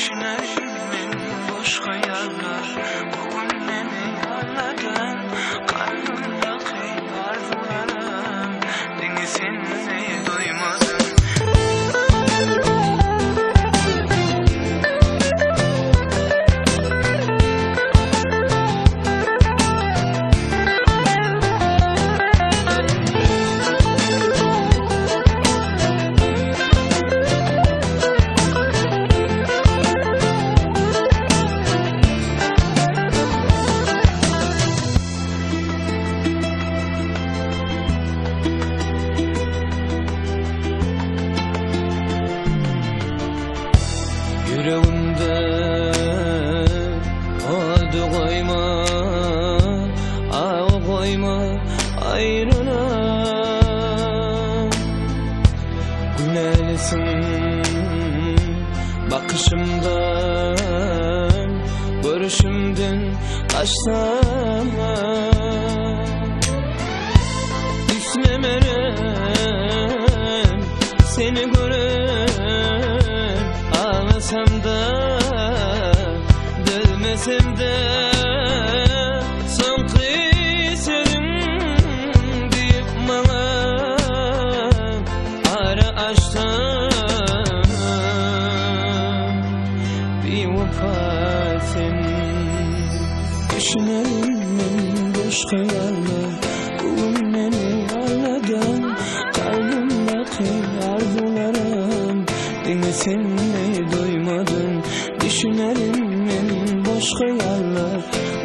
Düşünelim boş hayaller. Bugün beni anladın. Kalbimdeki arzularım denizini duymadın. Yüreğimde oldu koyma, koyma ayrına. Günelsin bakışımdan, görüşümden kaçsana. Düşlemerem seni gören, ağlasam da dövmesem de son kıyserim deyip bana ara açtım. Bir vefa sen düşünelim boş hayaller. Bugün beni anladın. Kalbimdeki arzularım denizini duymadın. Düşünelim boş hayaller.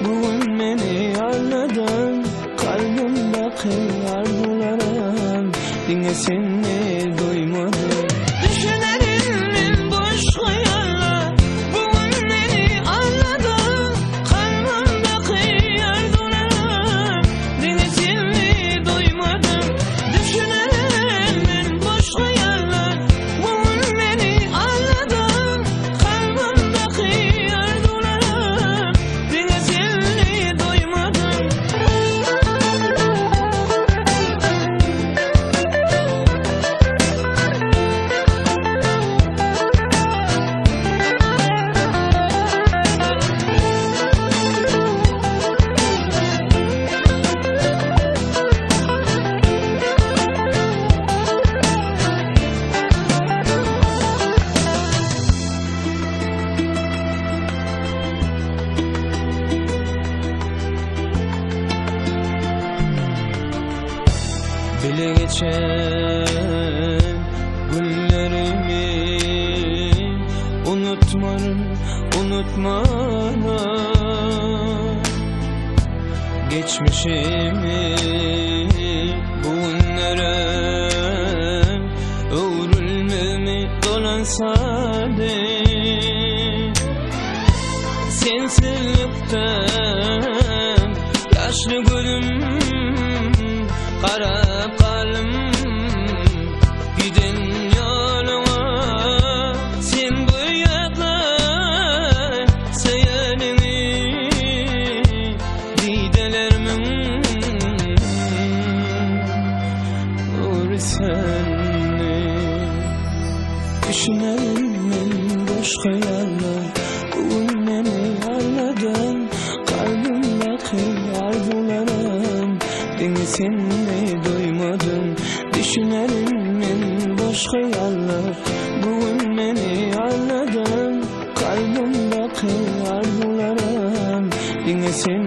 Bugün beni anladın. Kalbimdeki arzularım denizini duymadın. Düşünelim boş hayaller. Bugün beni anladın. Kalbimdeki arzularım denizini duymadın. Düşünelim boş hayaller. Bugün beni anladın. Kalbimdeki arzularım denizini duymadın. Bile geçen günlerimi unutmana. Geçmişimi bugünlere öğrülmemi dolansadı. Sensizlikten yaşlı gülüm qarab qalım giden yoluna. Sen bu yaklar sayanini didelermin ursenni. Düşünelim boş hayaller. Bugün beni anladın. Kalbimdeki arzularım denizini duymadın. Düşünelim boş hayaller. Bugün beni anladın. Kalbimdeki arzularım denizini